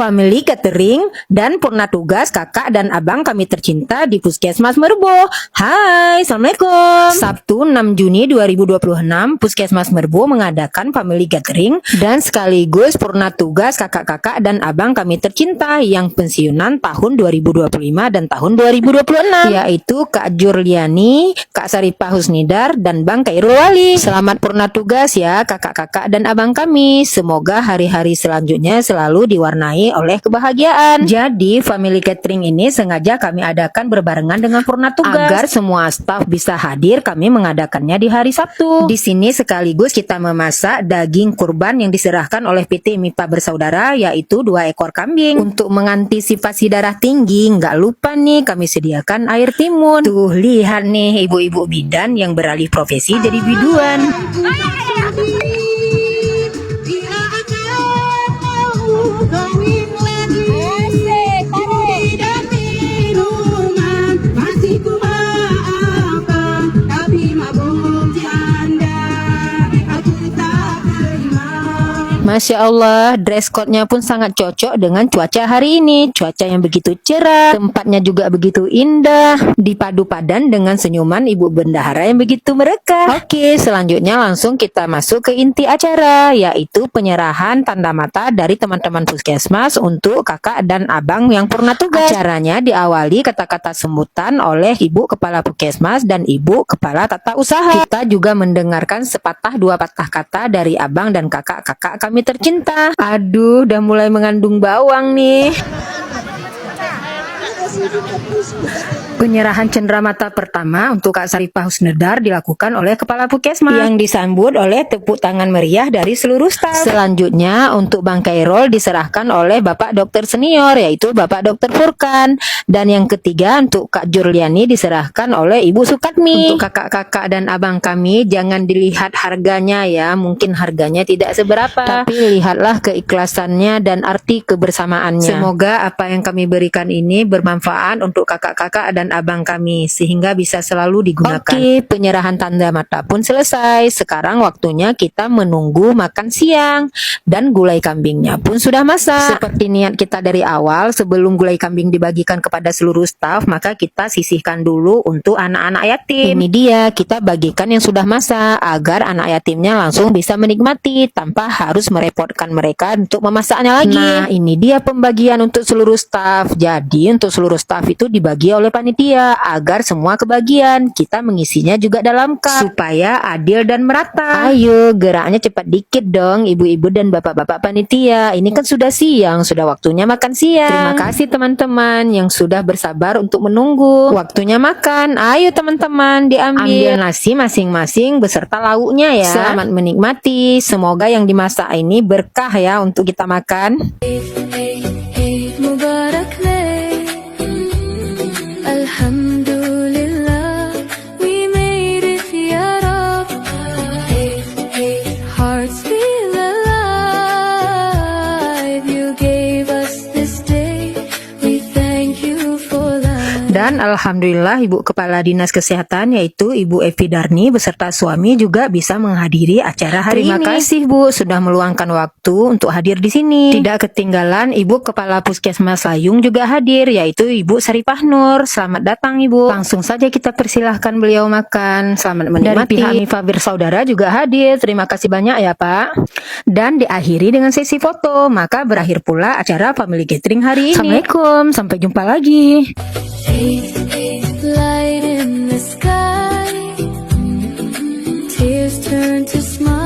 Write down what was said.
Family Catering dan purna tugas kakak dan abang kami tercinta di Puskesmas Merubo. Hai, Assalamualaikum. Sabtu 6 Juni 2026, Puskesmas Merubo mengadakan Family Catering dan sekaligus purna tugas kakak-kakak dan abang kami tercinta yang pensiunan tahun 2025 dan tahun 2026, yaitu Kak Jurliani, Kak Saripah Husnidar, dan Bang Khairul Wali. Selamat purna tugas ya kakak-kakak dan abang kami. Semoga hari-hari selanjutnya selalu diwarnai oleh kebahagiaan. Jadi Family Catering ini sengaja kami adakan berbarengan dengan purna tugas agar semua staf bisa hadir. Kami mengadakannya di hari Sabtu. Di sini sekaligus kita memasak daging kurban yang diserahkan oleh PT Mita Bersaudara, yaitu 2 ekor kambing. Untuk mengantisipasi darah tinggi, nggak lupa nih kami sediakan air timun. Tuh lihat nih ibu-ibu bidan yang beralih profesi jadi biduan. Masya Allah, dress code-nya pun sangat cocok dengan cuaca hari ini. Cuaca yang begitu cerah, tempatnya juga begitu indah, dipadu padan dengan senyuman ibu bendahara yang begitu merekah. Oke, selanjutnya langsung kita masuk ke inti acara, yaitu penyerahan tanda mata dari teman-teman Puskesmas untuk kakak dan abang yang purna tugas. Acaranya diawali kata-kata sambutan oleh Ibu Kepala Puskesmas dan Ibu Kepala Tata Usaha. Kita juga mendengarkan sepatah dua patah kata dari abang dan kakak-kakak kami tercinta. Aduh, udah mulai mengandung bawang nih. Penyerahan cenderamata pertama untuk Kak Saripah Husnidar dilakukan oleh Kepala Puskesmas yang disambut oleh tepuk tangan meriah dari seluruh staf. Selanjutnya untuk Bang Khairul diserahkan oleh Bapak Dokter Senior, yaitu Bapak Dokter Furkan. Dan yang ketiga untuk Kak Jurliani diserahkan oleh Ibu Sukatmi. Untuk kakak-kakak dan abang kami, jangan dilihat harganya ya, mungkin harganya tidak seberapa, tapi lihatlah keikhlasannya dan arti kebersamaannya. Semoga apa yang kami berikan ini bermanfaat untuk kakak-kakak dan abang kami sehingga bisa selalu digunakan. Oke, penyerahan tanda mata pun selesai. Sekarang waktunya kita menunggu makan siang dan gulai kambingnya pun sudah masak. Seperti niat kita dari awal, sebelum gulai kambing dibagikan kepada seluruh staf, maka kita sisihkan dulu untuk anak-anak yatim. Ini dia, kita bagikan yang sudah masak agar anak yatimnya langsung bisa menikmati tanpa harus merepotkan mereka untuk memasaknya lagi. Nah, ini dia pembagian untuk seluruh staf. Jadi untuk seluruh staf itu dibagi oleh panitia agar semua kebagian. Kita mengisinya juga dalam cup supaya adil dan merata. Ayo, geraknya cepat dikit dong ibu-ibu dan bapak-bapak panitia. Ini kan sudah siang, sudah waktunya makan siang. Terima kasih teman-teman yang sudah bersabar untuk menunggu. Waktunya makan. Ayo teman-teman, ambil nasi masing-masing beserta lauknya ya. Selamat menikmati. Semoga yang dimasak ini berkah ya untuk kita makan. Alhamdulillah, we made it ya Rab. Hearts feel alive. You gave us this day. We thank you for life. Dan alhamdulillah Ibu Kepala Dinas Kesehatan yaitu Ibu Evi Darni beserta suami juga bisa menghadiri acara hari ini. Terima kasih Bu sudah meluangkan waktu untuk hadir di sini. Tidak ketinggalan Ibu Kepala Puskesmas Layung juga hadir, yaitu Ibu Saripah Nur. Selamat datang Ibu. Langsung saja kita persilahkan beliau makan. Selamat menikmati. Dari pihak Mita Bersaudara juga hadir. Terima kasih banyak ya Pak. Dan diakhiri dengan sesi foto. Maka berakhir pula acara Family Catering hari ini. Assalamualaikum, sampai jumpa lagi. Light in the sky. Tears turn to smile.